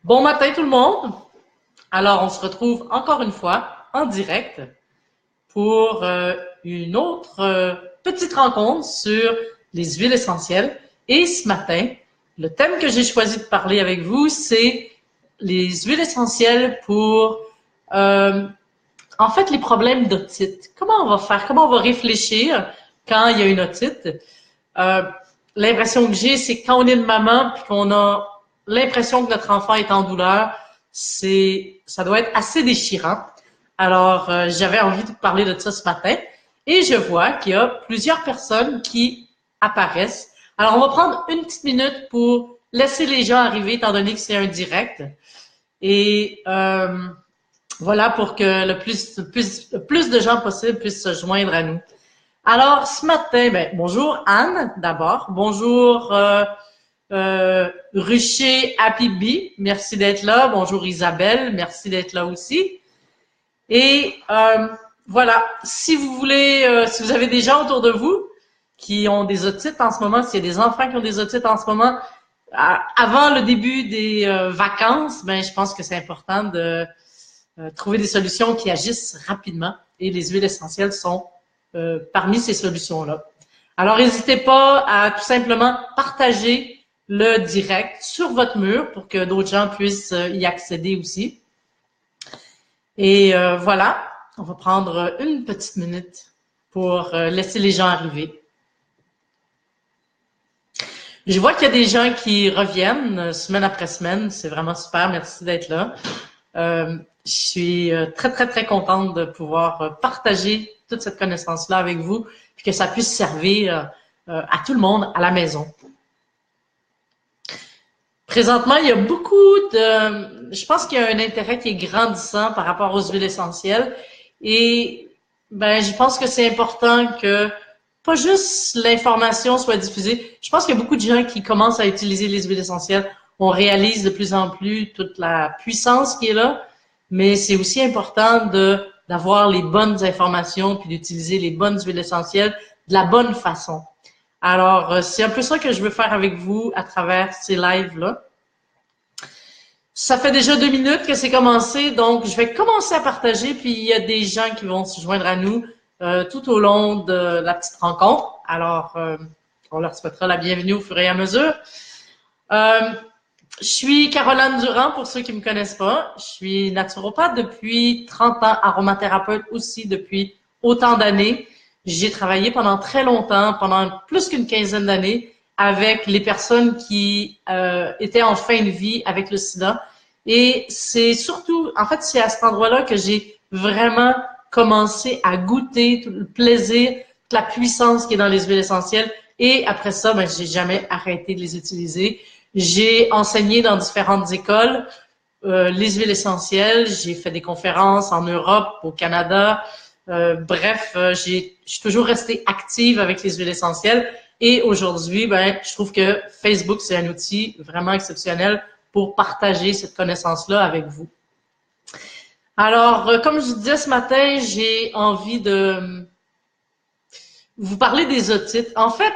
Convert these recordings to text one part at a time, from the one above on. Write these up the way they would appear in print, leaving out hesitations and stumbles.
Bon matin tout le monde. Alors, on se retrouve encore une fois en direct pour une autre petite rencontre sur les huiles essentielles. Et ce matin, le thème que j'ai choisi de parler avec vous, c'est les huiles essentielles pour, en fait, les problèmes d'otite. Comment on va faire? Comment on va réfléchir quand il y a une otite? Euh, L'impression que j'ai, c'est que quand on est une maman puis qu'on a l'impression que notre enfant est en douleur, ça doit être assez déchirant. Alors, j'avais envie de parler de ça ce matin et je vois qu'il y a plusieurs personnes qui apparaissent. Alors, on va prendre une petite minute pour laisser les gens arriver, étant donné que c'est un direct. Et voilà, pour que le plus de gens possible puissent se joindre à nous. Alors, ce matin, bonjour Anne, d'abord. Bonjour Rucher Happy Bee, merci d'être là. Bonjour Isabelle, merci d'être là aussi. Et voilà, si vous voulez, si vous avez des gens autour de vous qui ont des otites en ce moment, s'il y a des enfants qui ont des otites en ce moment, avant le début des vacances, je pense que c'est important de trouver des solutions qui agissent rapidement et les huiles essentielles sont parmi ces solutions-là. Alors, n'hésitez pas à tout simplement partager le direct sur votre mur pour que d'autres gens puissent y accéder aussi. Et voilà, on va prendre une petite minute pour laisser les gens arriver. Je vois qu'il y a des gens qui reviennent semaine après semaine. C'est vraiment super. Merci d'être là. Je suis très, très, très contente de pouvoir partager toute cette connaissance-là avec vous, puis que ça puisse servir à tout le monde à la maison. Présentement, il y a beaucoup de... Je pense qu'il y a un intérêt qui est grandissant par rapport aux huiles essentielles. Et je pense que c'est important que pas juste l'information soit diffusée. Je pense qu'il y a beaucoup de gens qui commencent à utiliser les huiles essentielles. On réalise de plus en plus toute la puissance qui est là. Mais c'est aussi important d'avoir les bonnes informations puis d'utiliser les bonnes huiles essentielles de la bonne façon. Alors, c'est un peu ça que je veux faire avec vous à travers ces lives-là. Ça fait déjà 2 minutes que c'est commencé, donc je vais commencer à partager, puis il y a des gens qui vont se joindre à nous tout au long de la petite rencontre. Alors, on leur souhaitera la bienvenue au fur et à mesure. Je suis Caroline Durand, pour ceux qui me connaissent pas. Je suis naturopathe depuis 30 ans, aromathérapeute aussi depuis autant d'années. J'ai travaillé pendant très longtemps, pendant plus qu'une quinzaine d'années, avec les personnes qui étaient en fin de vie avec le sida. Et c'est surtout, en fait, c'est à cet endroit-là que j'ai vraiment commencé à goûter tout le plaisir, toute la puissance qui est dans les huiles essentielles. Et après ça, j'ai jamais arrêté de les utiliser. J'ai enseigné dans différentes écoles les huiles essentielles. J'ai fait des conférences en Europe, au Canada. Bref, je suis toujours restée active avec les huiles essentielles. Et aujourd'hui, je trouve que Facebook, c'est un outil vraiment exceptionnel pour partager cette connaissance-là avec vous. Alors, comme je vous disais ce matin, j'ai envie de vous parler des otites. En fait,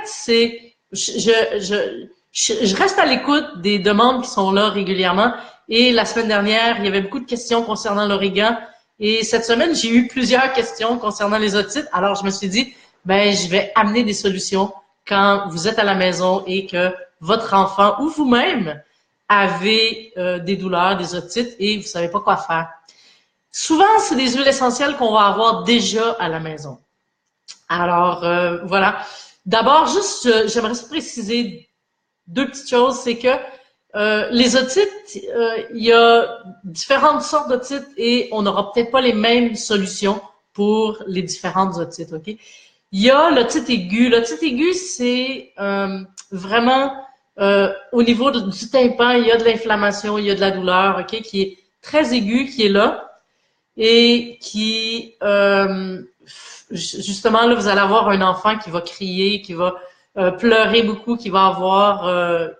je reste à l'écoute des demandes qui sont là régulièrement. Et la semaine dernière, il y avait beaucoup de questions concernant l'origan. Et cette semaine, j'ai eu plusieurs questions concernant les otites. Alors, je me suis dit, je vais amener des solutions quand vous êtes à la maison et que votre enfant ou vous-même avez des douleurs, des otites et vous savez pas quoi faire. Souvent, c'est des huiles essentielles qu'on va avoir déjà à la maison. Alors, voilà. D'abord, juste, j'aimerais préciser 2 petites choses. C'est que les otites, il y a différentes sortes d'otites et on n'aura peut-être pas les mêmes solutions pour les différentes otites, OK? Il y a l'otite aiguë. L'otite aiguë, c'est vraiment au niveau du tympan, il y a de l'inflammation, il y a de la douleur, OK, qui est très aiguë, qui est là et qui justement, là, vous allez avoir un enfant qui va crier, qui va pleurer beaucoup, qui va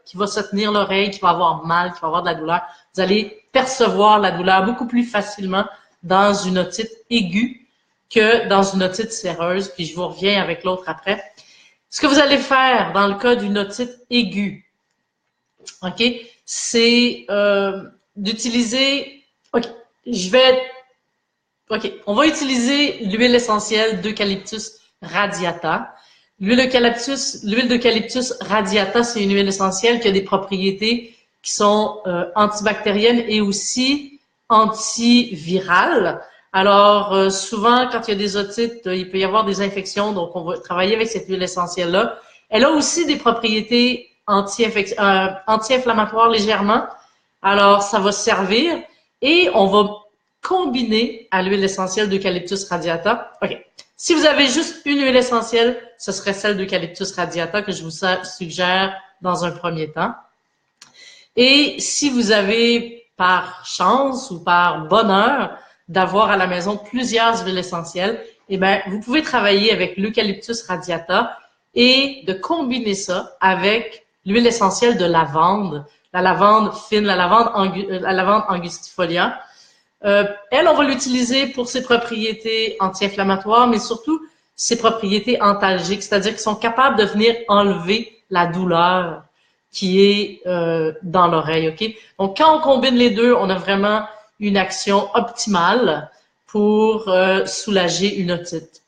se tenir l'oreille, qui va avoir mal, qui va avoir de la douleur. Vous allez percevoir la douleur beaucoup plus facilement dans une otite aiguë que dans une otite séreuse. Puis je vous reviens avec l'autre après. Ce que vous allez faire dans le cas d'une otite aiguë, OK, c'est d'utiliser... OK, on va utiliser l'huile essentielle d'eucalyptus radiata. L'huile d'eucalyptus radiata, c'est une huile essentielle qui a des propriétés qui sont antibactériennes et aussi antivirales. Alors, souvent, quand il y a des otites, il peut y avoir des infections, donc on va travailler avec cette huile essentielle-là. Elle a aussi des propriétés anti-inflammatoires légèrement. Alors, ça va servir et on va combiner à l'huile essentielle d'eucalyptus radiata. OK. Si vous avez juste une huile essentielle, ce serait celle d'eucalyptus radiata que je vous suggère dans un premier temps. Et si vous avez par chance ou par bonheur d'avoir à la maison plusieurs huiles essentielles, eh bien, vous pouvez travailler avec l'eucalyptus radiata et de combiner ça avec l'huile essentielle de lavande, la lavande fine, la lavande angustifolia. Elle, on va l'utiliser pour ses propriétés anti-inflammatoires, mais surtout ses propriétés antalgiques, c'est-à-dire qu'ils sont capables de venir enlever la douleur qui est dans l'oreille. Ok. Donc, quand on combine les deux, on a vraiment une action optimale pour soulager une otite.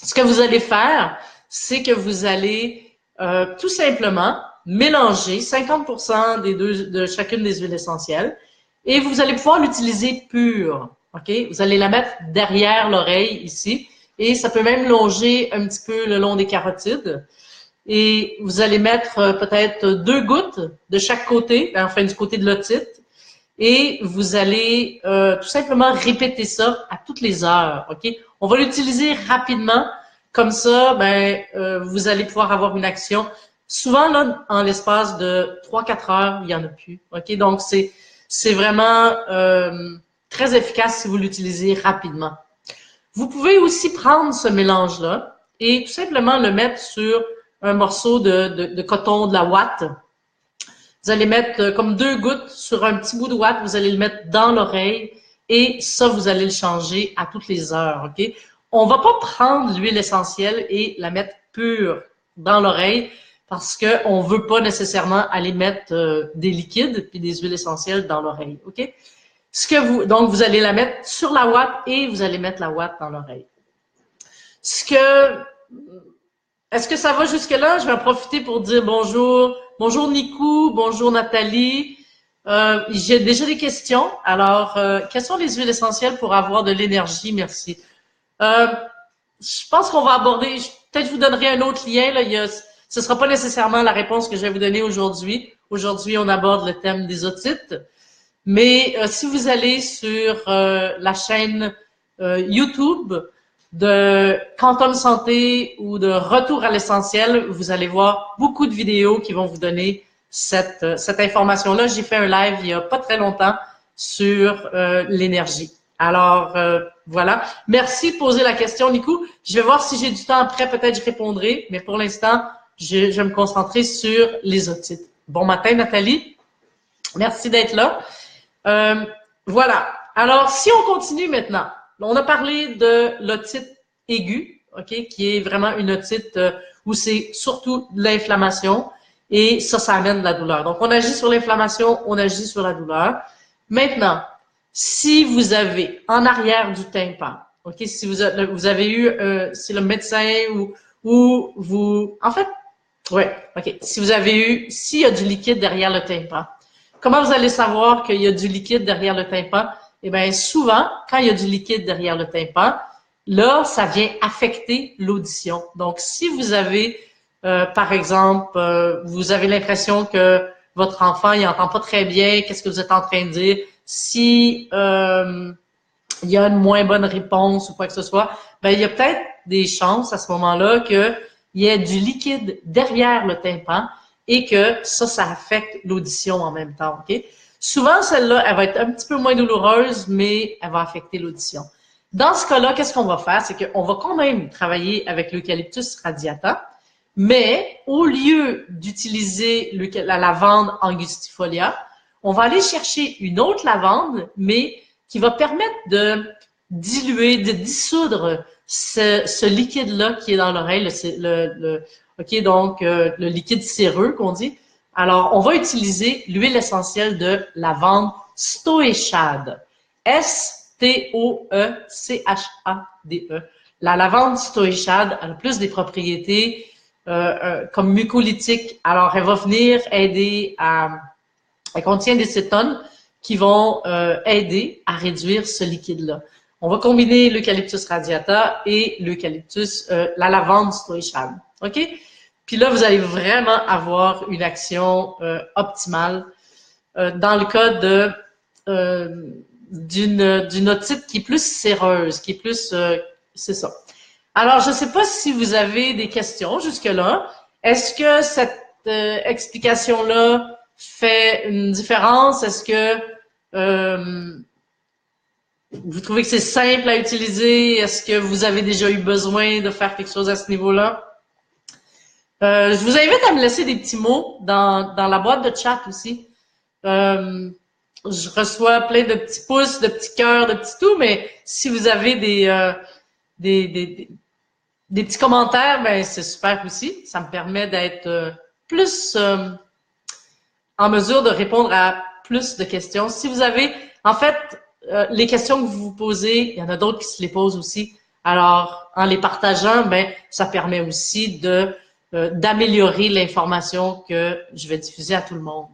Ce que vous allez faire, c'est que vous allez tout simplement mélanger 50% de chacune des huiles essentielles et vous allez pouvoir l'utiliser pure. Ok. Vous allez la mettre derrière l'oreille ici et ça peut même longer un petit peu le long des carotides. Et vous allez mettre peut-être 2 gouttes de chaque côté, enfin du côté de l'otite, et vous allez tout simplement répéter ça à toutes les heures. Ok. On va l'utiliser rapidement, comme ça, vous allez pouvoir avoir une action. Souvent là, en l'espace de 3-4 heures, il y en a plus. Ok. Donc c'est vraiment très efficace si vous l'utilisez rapidement. Vous pouvez aussi prendre ce mélange-là et tout simplement le mettre sur un morceau de coton de la ouate. Vous allez mettre comme 2 gouttes sur un petit bout de ouate, vous allez le mettre dans l'oreille et ça, vous allez le changer à toutes les heures. Ok. On va pas prendre l'huile essentielle et la mettre pure dans l'oreille parce qu'on veut pas nécessairement aller mettre des liquides puis des huiles essentielles dans l'oreille. Ok. Donc, vous allez la mettre sur la ouate et vous allez mettre la ouate dans l'oreille. Est-ce que ça va jusque-là? Je vais en profiter pour dire bonjour. Bonjour Nikou, bonjour Nathalie. J'ai déjà des questions. Alors, quelles sont les huiles essentielles pour avoir de l'énergie? Merci. Je pense qu'on va aborder, peut-être je vous donnerai un autre lien. Là, ce ne sera pas nécessairement la réponse que je vais vous donner aujourd'hui. Aujourd'hui, on aborde le thème des otites. Mais si vous allez sur la chaîne YouTube de Quantum Santé ou de Retour à l'essentiel, vous allez voir beaucoup de vidéos qui vont vous donner cette information-là. J'ai fait un live il n'y a pas très longtemps sur l'énergie. Alors, voilà. Merci de poser la question, Nikou. Je vais voir si j'ai du temps après, peut-être je répondrai, mais pour l'instant, je vais me concentrer sur les otites. Bon matin, Nathalie. Merci d'être là. Voilà. Alors, si on continue maintenant, on a parlé de l'otite aiguë, ok, qui est vraiment une otite où c'est surtout de l'inflammation et ça amène de la douleur. Donc, on agit sur l'inflammation, on agit sur la douleur. Maintenant, si vous avez en arrière du tympan, ok, si vous avez eu, c'est le médecin ou vous, en fait, ouais, ok, s'il y a du liquide derrière le tympan, comment vous allez savoir qu'il y a du liquide derrière le tympan? Eh bien, souvent, quand il y a du liquide derrière le tympan, là, ça vient affecter l'audition. Donc, si vous avez, par exemple, vous avez l'impression que votre enfant, il n'entend pas très bien, qu'est-ce que vous êtes en train de dire? Si il y a une moins bonne réponse ou quoi que ce soit, ben il y a peut-être des chances à ce moment-là qu'il y ait du liquide derrière le tympan et que ça affecte l'audition en même temps. Ok? Souvent, celle-là, elle va être un petit peu moins douloureuse, mais elle va affecter l'audition. Dans ce cas-là, qu'est-ce qu'on va faire? C'est qu'on va quand même travailler avec l'eucalyptus radiata, mais au lieu d'utiliser la lavande angustifolia, on va aller chercher une autre lavande, mais qui va permettre de diluer, de dissoudre ce liquide-là qui est dans l'oreille, ok, donc le liquide séreux qu'on dit. Alors, on va utiliser l'huile essentielle de lavande Stoechade. S-T-O-E-C-H-A-D-E. La lavande Stoechade, elle a plus des propriétés comme mucolytique. Alors, elle va venir aider à... Elle contient des cétones qui vont aider à réduire ce liquide-là. On va combiner l'eucalyptus radiata et l'eucalyptus, la lavande Stoechade. OK? Puis là, vous allez vraiment avoir une action optimale dans le cas de d'une otite qui est plus séreuse, qui est plus... c'est ça. Alors, je ne sais pas si vous avez des questions jusque-là. Est-ce que cette explication-là fait une différence? Est-ce que vous trouvez que c'est simple à utiliser? Est-ce que vous avez déjà eu besoin de faire quelque chose à ce niveau-là? Je vous invite à me laisser des petits mots dans la boîte de chat aussi. Je reçois plein de petits pouces, de petits cœurs, de petits tout, mais si vous avez des petits commentaires, ben c'est super aussi. Ça me permet d'être plus en mesure de répondre à plus de questions. Si vous avez, en fait, les questions que vous vous posez, il y en a d'autres qui se les posent aussi. Alors, en les partageant, ben ça permet aussi d'améliorer l'information que je vais diffuser à tout le monde.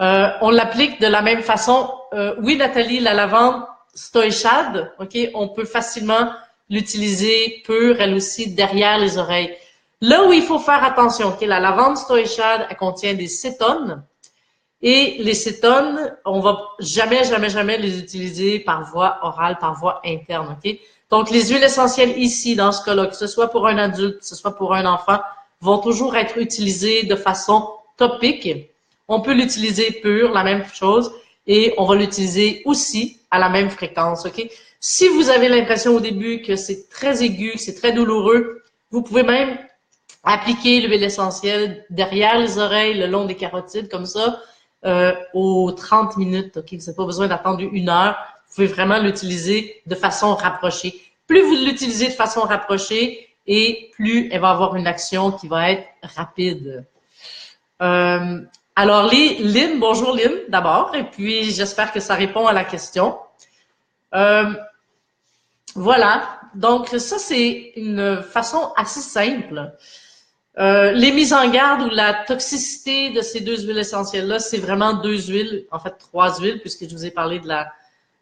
On l'applique de la même façon. Oui, Nathalie, la lavande Stoechade, ok, on peut facilement l'utiliser pure, elle aussi, derrière les oreilles. Là où il faut faire attention, ok, la lavande Stoechade, elle contient des cétones. Et les cétones, on va jamais les utiliser par voie orale, par voie interne, ok? Donc, les huiles essentielles ici, dans ce cas-là, que ce soit pour un adulte, que ce soit pour un enfant, vont toujours être utilisées de façon topique. On peut l'utiliser pur, la même chose, et on va l'utiliser aussi à la même fréquence, ok? Si vous avez l'impression au début que c'est très aigu, que c'est très douloureux, vous pouvez même appliquer l'huile essentielle derrière les oreilles, le long des carotides, comme ça, aux 30 minutes, ok? Vous n'avez pas besoin d'attendre 1 heure. Vous pouvez vraiment l'utiliser de façon rapprochée. Plus vous l'utilisez de façon rapprochée, et plus elle va avoir une action qui va être rapide. Alors, Lynn, bonjour Lynn, d'abord, et puis j'espère que ça répond à la question. Voilà, donc ça, c'est une façon assez simple. Les mises en garde ou la toxicité de ces 2 huiles essentielles-là, c'est vraiment 2 huiles, en fait 3 huiles, puisque je vous ai parlé de la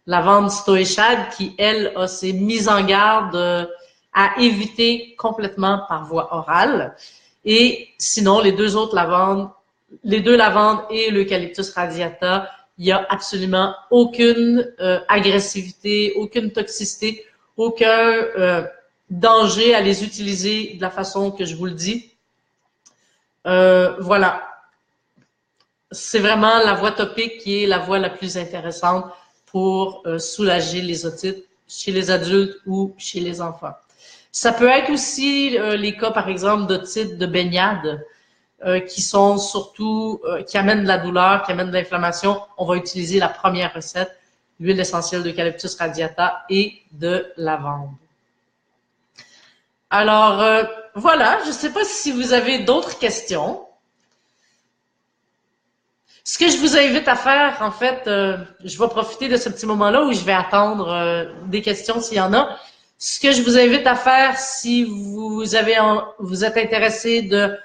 lavande Stoechade qui, elle, a ses mises en garde à éviter complètement par voie orale. Et sinon, les 2 autres lavandes, les 2 lavandes et l'eucalyptus radiata, il n'y a absolument aucune agressivité, aucune toxicité, aucun danger à les utiliser de la façon que je vous le dis. Voilà. C'est vraiment la voie topique qui est la voie la plus intéressante pour soulager les otites chez les adultes ou chez les enfants. Ça peut être aussi les cas, par exemple, d'otites de baignade qui sont surtout, qui amènent de la douleur, qui amènent de l'inflammation. On va utiliser la première recette, l'huile essentielle d'eucalyptus radiata et de lavande. Alors, voilà, je ne sais pas si vous avez d'autres questions. Ce que je vous invite à faire, en fait, je vais profiter de ce petit moment-là où je vais attendre des questions s'il y en a. Ce que je vous invite à faire, si vous êtes intéressé de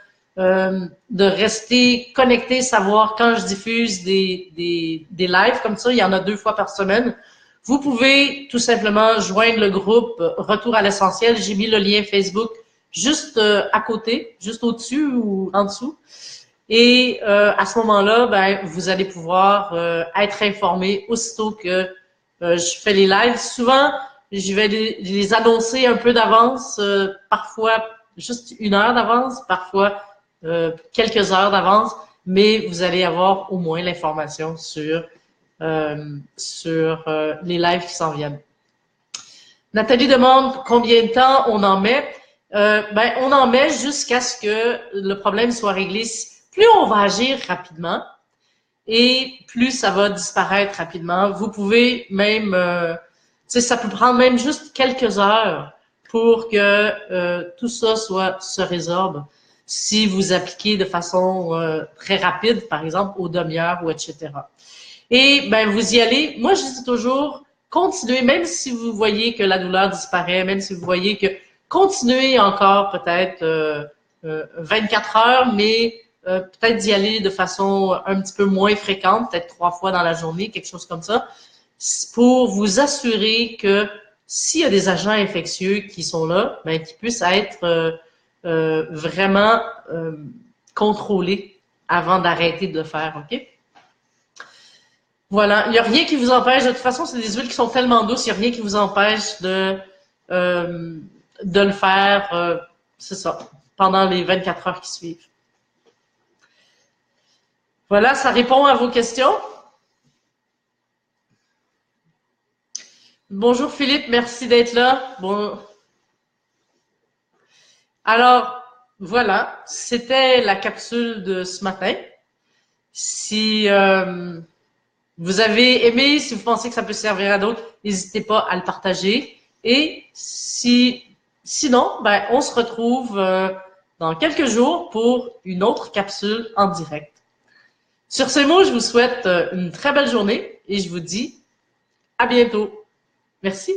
rester connecté, savoir quand je diffuse des lives comme ça, il y en a 2 fois par semaine. Vous pouvez tout simplement joindre le groupe Retour à l'essentiel. J'ai mis le lien Facebook juste à côté, juste au-dessus ou en dessous. Et à ce moment-là, ben, vous allez pouvoir être informé aussitôt que je fais les lives. Souvent, je vais les annoncer un peu d'avance, parfois juste 1 heure d'avance, parfois quelques heures d'avance, mais vous allez avoir au moins l'information sur les lives qui s'en viennent. Nathalie demande combien de temps on en met. Ben, on en met jusqu'à ce que le problème soit réglé. Plus on va agir rapidement et plus ça va disparaître rapidement. Vous pouvez même, ça peut prendre même juste quelques heures pour que tout ça se résorbe si vous appliquez de façon très rapide, par exemple, aux demi-heures ou etc. Et ben, vous y allez. Moi, je dis toujours, continuez, même si vous voyez que la douleur disparaît, même si vous voyez que continuez encore peut-être 24 heures, mais peut-être d'y aller de façon un petit peu moins fréquente, peut-être 3 fois dans la journée, quelque chose comme ça, pour vous assurer que s'il y a des agents infectieux qui sont là, ben, qu'ils puissent être vraiment contrôlés avant d'arrêter de le faire, OK? Voilà, il n'y a rien qui vous empêche, de toute façon, c'est des huiles qui sont tellement douces, il n'y a rien qui vous empêche euh, de le faire, c'est ça, pendant les 24 heures qui suivent. Voilà, ça répond à vos questions. Bonjour Philippe, merci d'être là. Bon. Alors, voilà, c'était la capsule de ce matin. Si vous avez aimé, si vous pensez que ça peut servir à d'autres, n'hésitez pas à le partager. Et sinon, ben, on se retrouve dans quelques jours pour une autre capsule en direct. Sur ces mots, je vous souhaite une très belle journée et je vous dis à bientôt. Merci.